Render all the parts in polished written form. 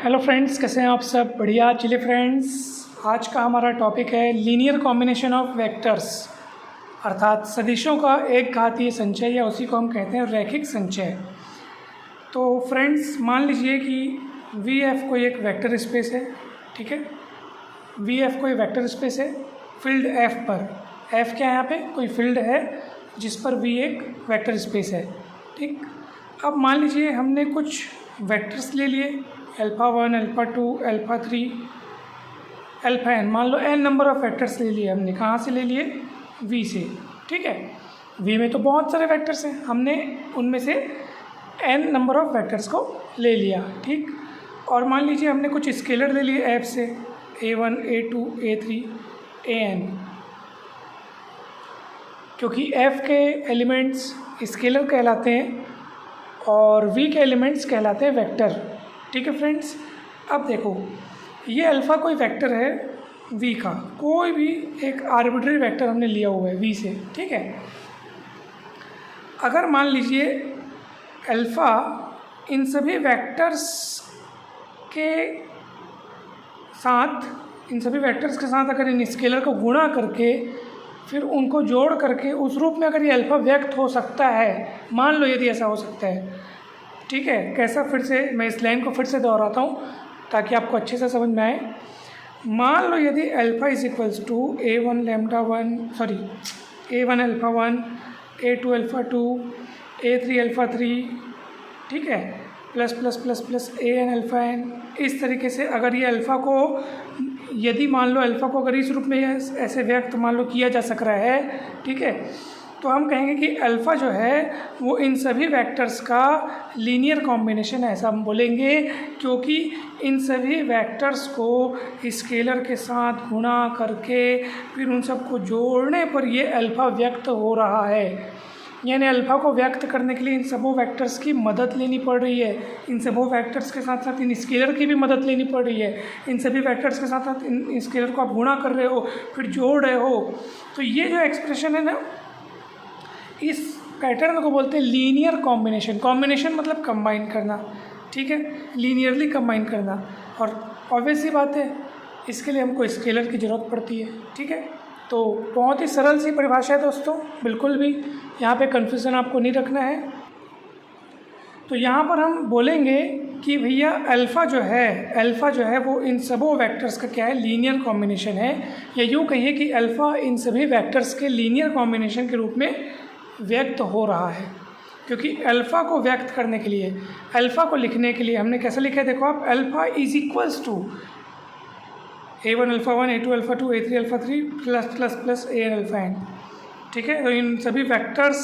Hello friends, कैसे हैं आप सब? बढ़िया। चलिए फ्रेंड्स, आज का हमारा टॉपिक है लीनियर कॉम्बिनेशन ऑफ वेक्टर्स, अर्थात सदिशों का एक घातीय संचय, या उसी को हम कहते हैं रैखिक संचय। तो फ्रेंड्स, मान लीजिए कि वी एफ कोई एक वेक्टर स्पेस है, ठीक है। वी एफ कोई वेक्टर स्पेस है फील्ड एफ पर। एफ क्या है? यहाँ पे कोई फील्ड है जिस पर वी एक वेक्टर स्पेस है, ठीक। अब मान लीजिए हमने कुछ वेक्टर्स ले लिए, alpha 1, alpha 2, alpha 3, alpha n। मान लो n नंबर ऑफ़ वेक्टर्स ले लिए हमने। कहाँ से ले लिए? v से, ठीक है। v में तो बहुत सारे वेक्टर्स हैं, हमने उनमें से n नंबर ऑफ़ वेक्टर्स को ले लिया, ठीक। और मान लीजिए हमने कुछ स्केलर ले लिए f से, a1, a2, a3, an। क्योंकि f के एलिमेंट्स स्केलर कहलाते हैं और v के एलिमेंट्स कहलाते हैं वेक्टर, ठीक है फ्रेंड्स। अब देखो, ये अल्फ़ा कोई वेक्टर है v का, कोई भी एक आर्बिट्री वेक्टर हमने लिया हुआ है v से, ठीक है। अगर मान लीजिए अल्फ़ा इन सभी वेक्टर्स के साथ अगर इन स्केलर को गुणा करके फिर उनको जोड़ करके उस रूप में अगर ये अल्फ़ा व्यक्त हो सकता है, मान लो यदि ऐसा हो सकता है, ठीक है। कैसा? फिर से मैं इस लाइन को फिर से दोहराता हूँ ताकि आपको अच्छे से समझ में आए। मान लो यदि alpha is equals to a1 alpha 1, a2 alpha 2, a3 alpha 3, ठीक है, plus plus plus plus an alpha n। इस तरीके से अगर ये अल्फ़ा को, यदि मान लो अल्फ़ा को अगर इस रूप में ऐसे व्यक्त मान लो किया जा सक रहा है, ठीक है, तो हम कहेंगे कि अल्फ़ा जो है वो इन सभी वेक्टर्स का लीनियर कॉम्बिनेशन है, ऐसा हम बोलेंगे। क्योंकि इन सभी वेक्टर्स को स्केलर के साथ गुणा करके फिर उन सबको जोड़ने पर ये अल्फ़ा व्यक्त हो रहा है। यानी अल्फ़ा को व्यक्त करने के लिए इन सबों वेक्टर्स की मदद लेनी पड़ रही है, इन सबों वेक्टर्स के साथ साथ इन स्केलर की भी मदद लेनी पड़ रही है। इन सभी वेक्टर्स के साथ साथ इन स्केलर को आप गुणा कर रहे हो, फिर जोड़ रहे हो। तो ये जो एक्सप्रेशन है ना, इस पैटर्न को बोलते हैं लीनियर कॉम्बिनेशन। कॉम्बिनेशन मतलब कंबाइन करना, ठीक है, लीनियरली कंबाइन करना। और ऑब्वियस सी बात है, इसके लिए हमको स्केलर की ज़रूरत पड़ती है, ठीक है। तो बहुत ही सरल सी परिभाषा है दोस्तों, बिल्कुल भी यहाँ पे कन्फ्यूज़न आपको नहीं रखना है। तो यहाँ पर हम बोलेंगे कि भैया अल्फ़ा जो है वो इन सबों वेक्टर्स का क्या है? लीनियर कॉम्बिनेशन है। या यूँ कहिए कि अल्फ़ा इन सभी वेक्टर्स के लीनियर कॉम्बिनेशन के रूप में व्यक्त हो रहा है। क्योंकि अल्फ़ा को व्यक्त करने के लिए, अल्फ़ा को लिखने के लिए हमने कैसे लिखा है? देखो आप, alpha is equals to a1 alpha 1, a2 alpha 2, a3 alpha 3 plus plus plus an alpha n, ठीक है। तो इन सभी वेक्टर्स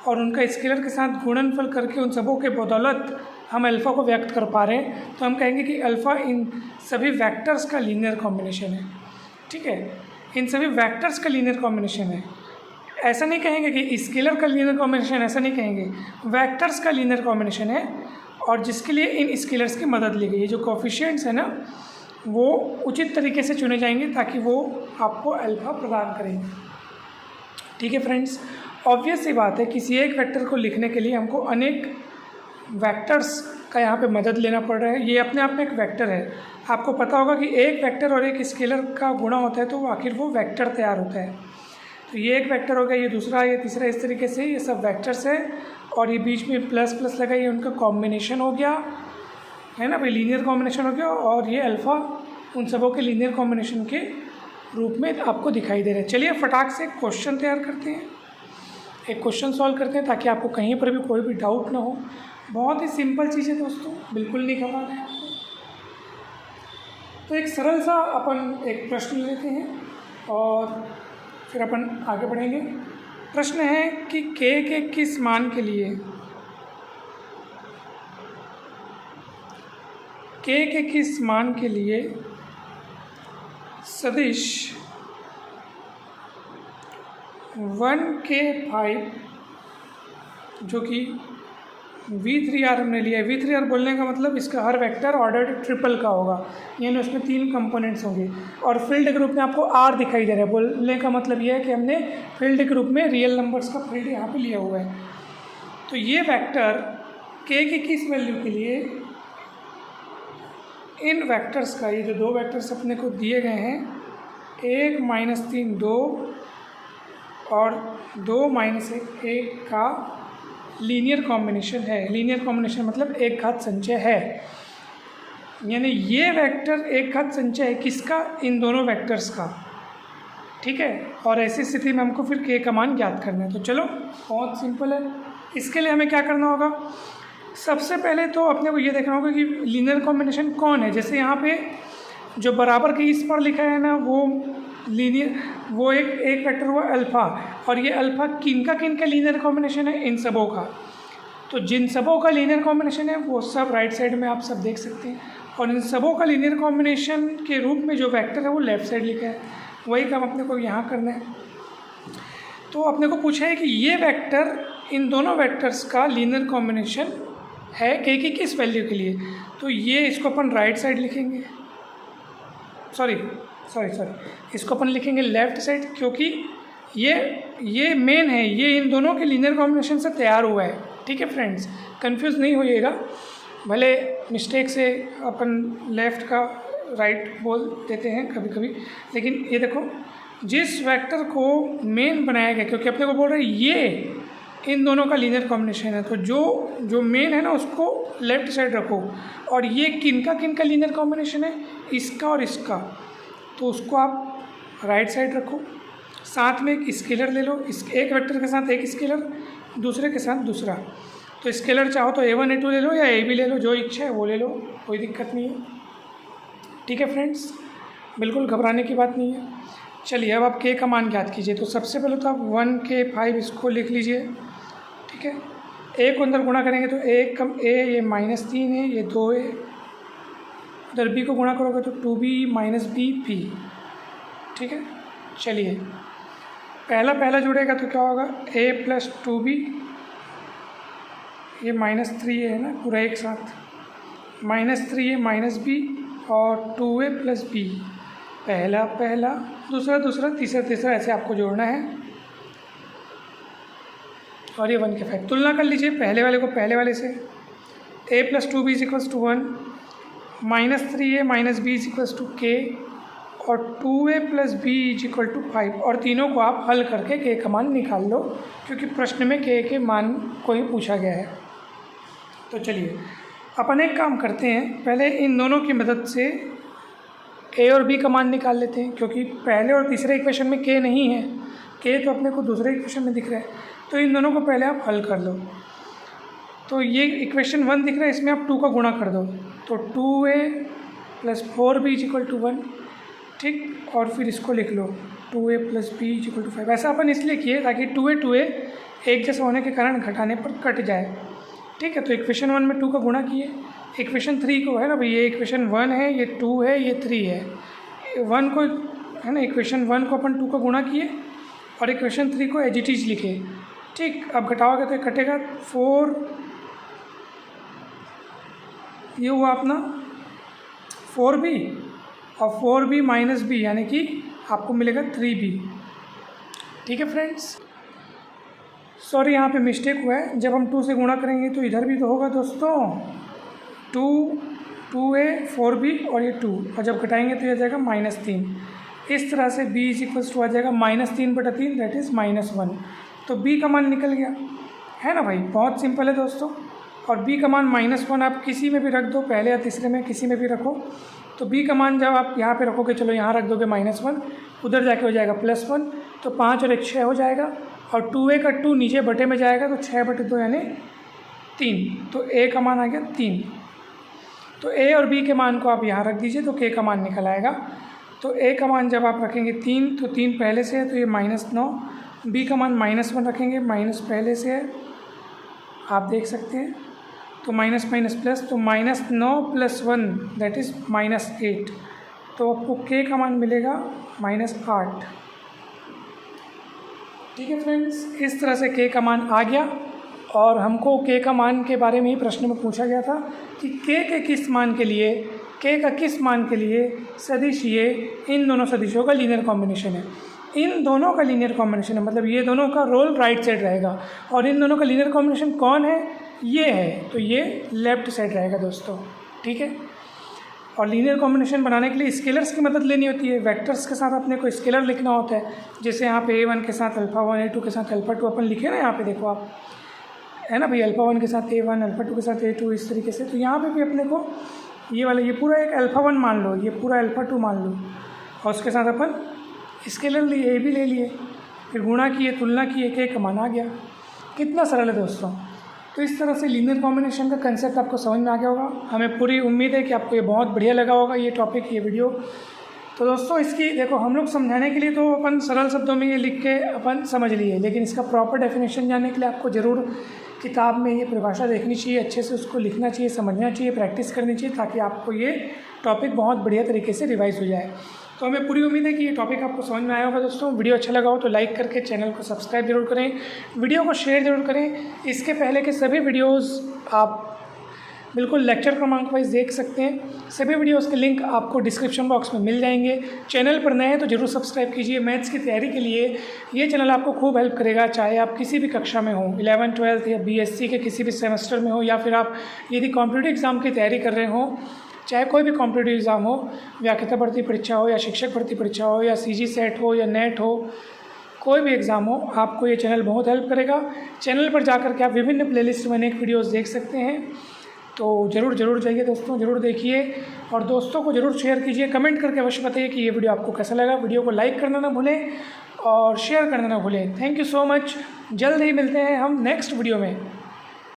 और उनका स्केलर के साथ गुणनफल करके उन सबों के बदौलत हम अल्फ़ा को व्यक्त कर पा रहे हैं। तो हम कहेंगे कि अल्फ़ा इन सभी वेक्टर्स का लीनियर कॉम्बिनेशन है, ठीक है। इन सभी वेक्टर्स का लीनियर कॉम्बिनेशन है। ऐसा नहीं कहेंगे कि स्केलर का लीनियर कॉम्बिनेशन, ऐसा नहीं कहेंगे, वेक्टर्स का लीनियर कॉम्बिनेशन है। और जिसके लिए इन स्केलर्स की मदद ली गई है। जो कोफिशिएंट्स है ना, वो उचित तरीके से चुने जाएंगे ताकि वो आपको अल्फ़ा प्रदान करेंगे, ठीक है फ्रेंड्स। ऑब्वियस सी बात है, किसी एक वेक्टर को लिखने के लिए हमको अनेक वेक्टर्स का यहाँ पे मदद लेना पड़ रहा है। ये अपने आप में एक वेक्टर है। आपको पता होगा कि एक वेक्टर और एक स्केलर का गुणा होता है तो आखिर वो वेक्टर तैयार होता है। तो ये एक वेक्टर हो गया, ये दूसरा, ये तीसरा, इस तरीके से ये सब वेक्टर्स है। और ये बीच में प्लस प्लस लगा, ये उनका कॉम्बिनेशन हो गया, है ना भाई, लीनियर कॉम्बिनेशन हो गया। और ये अल्फ़ा उन सबों के लीनियर कॉम्बिनेशन के रूप में आपको दिखाई दे रहे हैं। चलिए फटाक से एक क्वेश्चन तैयार करते हैं, एक क्वेश्चन सॉल्व करते हैं ताकि आपको कहीं पर भी कोई भी डाउट ना हो। बहुत ही सिंपल चीज़ है दोस्तों, बिल्कुल नहीं घबराना है आपको। तो एक सरल सा अपन एक प्रश्न लेते हैं और फिर अपन आगे बढ़ेंगे। प्रश्न है कि के किस मान के लिए, के किस मान के लिए सदिश 1k5 जो कि v3r हमने लिया है। v3r बोलने का मतलब इसका हर वेक्टर ऑर्डर ट्रिपल का होगा, यानी उसमें 3 कंपोनेंट्स होंगे। और फील्ड के रूप में आपको r दिखाई दे रहा है। बोलने का मतलब यह है कि हमने फील्ड के रूप में रियल नंबर्स का फील्ड यहाँ पे लिया हुआ है। तो ये वेक्टर k की किस वैल्यू के लिए इन वेक्टर्स का, ये जो दो वेक्टर्स अपने को दिए गए हैं, 1 माइनस 3 2 और 2 माइनस 1 का लीनियर कॉम्बिनेशन है। लीनियर कॉम्बिनेशन मतलब एक घात संचय है, यानी ये वेक्टर एक घात संचय है किसका? इन दोनों वेक्टर्स का। ठीक है, और ऐसी स्थिति में हमको फिर k का मान ज्ञात करना है। तो चलो बहुत सिंपल है। इसके लिए हमें क्या करना होगा? सबसे पहले तो अपने को ये देखना होगा कि लीनियर कॉम्बिनेशन कौन है। जैसे यहाँ पे जो बराबर के इस पर लिखा है ना, वो लीनियर, वो एक वेक्टर हुआ अल्फ़ा, और ये अल्फ़ा किन का लीनियर कॉम्बिनेशन है? इन सबों का। तो जिन सबों का लीनियर कॉम्बिनेशन है वो सब राइट साइड में आप सब देख सकते हैं, और इन सबों का लीनियर कॉम्बिनेशन के रूप में जो वेक्टर है वो लेफ़्ट साइड लिखा है। वही काम अपने को यहाँ करना है। तो अपने को पूछा है कि ये वेक्टर इन दोनों वेक्टर्स का लीनियर कॉम्बिनेशन है k की किस वैल्यू के लिए। तो ये इसको अपन राइट साइड लिखेंगे, सॉरी इसको अपन लिखेंगे लेफ़्ट साइड, क्योंकि ये मेन है, ये इन दोनों के लीनियर कॉम्बिनेशन से तैयार हुआ है। ठीक है फ्रेंड्स, कंफ्यूज नहीं होइएगा। भले मिस्टेक से अपन लेफ़्ट का राइट बोल देते हैं कभी कभी, लेकिन ये देखो जिस वेक्टर को मेन बनाया गया, क्योंकि अपने को बोल रहे हैं ये इन दोनों का लीनियर कॉम्बिनेशन है, तो जो मेन है ना उसको लेफ़्ट साइड रखो, और ये किन का लीनियर कॉम्बिनेशन है? इसका और इसका, तो उसको आप राइट साइड रखो। साथ में एक स्केलर ले लो, इस एक वेक्टर के साथ एक स्केलर, दूसरे के साथ दूसरा। तो स्केलर चाहो तो a1 a2 ले लो या a भी ले लो, जो इच्छा है वो ले लो, कोई दिक्कत नहीं है। ठीक है फ्रेंड्स, बिल्कुल घबराने की बात नहीं है। चलिए अब आप k का मान ज्ञात कीजिए। तो सबसे पहले तो आप 1k5 इसको लिख लीजिए। ठीक है, a को अंदर गुणा करेंगे तो a कम a, ये -3 है, ये 2 है। उधर b को गुणा करोगे तो 2b माइनस बी p। ठीक है, चलिए पहला जुड़ेगा तो क्या होगा? a प्लस 2b, ये -3 है ना पूरा एक साथ, -3 है माइनस b, और 2a प्लस b। पहला दूसरा तीसरा, ऐसे आपको जोड़ना है। और ये 1k5 तुलना कर लीजिए पहले वाले को पहले वाले से। a plus 2b is equals to 1, -3a minus b is equals to k, और 2a plus b is equal to 5। और तीनों को आप हल करके k का मान निकाल लो, क्योंकि प्रश्न में k के मान को ही पूछा गया है। तो चलिए अपन एक काम करते हैं, पहले इन दोनों की मदद से a और b का मान निकाल लेते हैं, क्योंकि पहले और तीसरे इक्वेशन में k नहीं है, k तो अपने को दूसरे इक्वेशन में दिख रहा है। तो इन दोनों को पहले आप हल कर लो। तो ये इक्वेशन 1 दिख रहा है, इसमें आप 2 का गुणा कर दो, तो 2a plus 4b is equal to 1। ठीक, और फिर इसको लिख लो 2a plus b is equal to 5। ऐसा अपन इसलिए किए ताकि 2a एक जैसा होने के कारण घटाने पर कट जाए। ठीक है, तो इक्वेशन 1 में 2 का गुणा किए। इक्वेशन 3 को है ना भाई, ये इक्वेशन 1 है, ये 2 है, ये 3 है। 1 को है ना, इक्वेशन 1 को अपन 2 का गुणा किए और इक्वेशन 3 को एज इट इज लिखे। ठीक, अब घटाओगे तो कटेगा 4, ये हुआ अपना 4b, और 4b माइनस b यानी कि आपको मिलेगा 3b। ठीक है फ्रेंड्स, सॉरी यहाँ पे मिस्टेक हुआ है, जब हम 2 से गुणा करेंगे तो इधर भी तो होगा दोस्तों, 2a 4b और ये 2, और जब घटाएंगे तो ये आ जाएगा -3। इस तरह से b इज इक्वल्स टू आ जाएगा -3/3, दैट इज़ -1। तो b का मान निकल गया है ना भाई, बहुत सिंपल है दोस्तों। और b का मान -1 आप किसी में भी रख दो, पहले या तीसरे में किसी में भी रखो। तो b का मान जब आप यहाँ पे रखोगे, चलो यहाँ रख दोगे -1, उधर जाके हो जाएगा +1, तो 5 और 1 6 हो जाएगा, और 2a का 2 नीचे बटे में जाएगा तो 6/2 यानी 3, तो a का मान आ गया 3। तो a और b के मान को आप यहाँ रख दीजिए तो k का मान निकल आएगा। तो a का मान जब आप रखेंगे 3, तो 3 पहले से है तो ये -9, b का मान -1 रखेंगे, माइनस पहले से है आप देख सकते हैं, तो माइनस माइनस प्लस, तो -9 + 1 दैट इज़ -8। तो आपको k का मान मिलेगा -8। ठीक है फ्रेंड्स, इस तरह से k का मान आ गया। और हमको k का मान के बारे में ही प्रश्न में पूछा गया था कि k के किस मान के लिए, k का किस मान के लिए सदिश ये इन दोनों सदिशों का लीनियर कॉम्बिनेशन है। इन दोनों का लीनियर कॉम्बिनेशन है, मतलब ये दोनों का रोल राइट साइड रहेगा, और इन दोनों का लीनियर कॉम्बिनेशन कौन है? ये है, तो ये लेफ्ट साइड रहेगा दोस्तों। ठीक है, और लीनियर कॉम्बिनेशन बनाने के लिए स्केलर्स की मदद लेनी होती है। वेक्टर्स के साथ अपने को स्केलर लिखना होता है, जैसे यहाँ पे A1 के साथ α1, A2 के साथ α2 अपन लिखे ना, यहाँ पे देखो आप, है ना भाई, α1 के साथ A1, α2 के साथ A2, इस तरीके से। तो यहाँ पे भी अपने को ये वाला, ये पूरा एक α1 मान लो, ये पूरा α2 मान लो, और उसके साथ अपन स्केलर लिए, A भी ले लिए, फिर गुणा किए, तुलना किए, K का मान आ गया। कितना सरल है दोस्तों। तो इस तरह से लीनियर कॉम्बिनेशन का कंसेप्ट आपको समझ में आ गया होगा। हमें पूरी उम्मीद है कि आपको ये बहुत बढ़िया लगा होगा, ये टॉपिक, ये वीडियो। तो दोस्तों इसकी देखो, हम लोग समझाने के लिए तो अपन सरल शब्दों में ये लिख के अपन समझ लिए, लेकिन इसका प्रॉपर डेफिनेशन जानने के लिए आपको ज़रूर किताब में ये परिभाषा देखनी चाहिए, अच्छे से उसको लिखना चाहिए, समझना चाहिए, प्रैक्टिस करनी चाहिए, ताकि आपको ये टॉपिक बहुत बढ़िया तरीके से रिवाइज हो जाए। तो हमें पूरी उम्मीद है कि ये टॉपिक आपको समझ में आया होगा दोस्तों। वीडियो अच्छा लगा हो तो लाइक करके चैनल को सब्सक्राइब जरूर करें, वीडियो को शेयर जरूर करें। इसके पहले के सभी वीडियोस आप बिल्कुल लेक्चर क्रमांक वाइज देख सकते हैं। सभी वीडियोस के लिंक आपको डिस्क्रिप्शन बॉक्स में मिल जाएंगे। चैनल पर नए हैं तो ज़रूर सब्सक्राइब कीजिए। मैथ्स की तैयारी के लिए ये चैनल आपको खूब हेल्प करेगा, चाहे आप किसी भी कक्षा में हो, 11th 12th या BSc के किसी भी सेमेस्टर में हो, या फिर आप यदि कॉम्पिटिटिव एग्ज़ाम की तैयारी कर रहे हो, चाहे कोई भी कॉम्पिटिटिव एग्ज़ाम हो, व्याख्याता भर्ती परीक्षा हो या शिक्षक भर्ती परीक्षा हो या CG सेट हो या नेट हो, कोई भी एग्ज़ाम हो, आपको ये चैनल बहुत हेल्प करेगा। चैनल पर जाकर के आप विभिन्न प्लेलिस्ट में अनेक वीडियोस देख सकते हैं। तो ज़रूर जाइए दोस्तों, ज़रूर देखिए और दोस्तों को ज़रूर शेयर कीजिए। कमेंट करके अवश्य बताइए कि ये वीडियो आपको कैसा लगा। वीडियो को लाइक करना ना भूलें और शेयर करना ना भूलें। Thank you so much. जल्द ही मिलते हैं हम नेक्स्ट वीडियो में।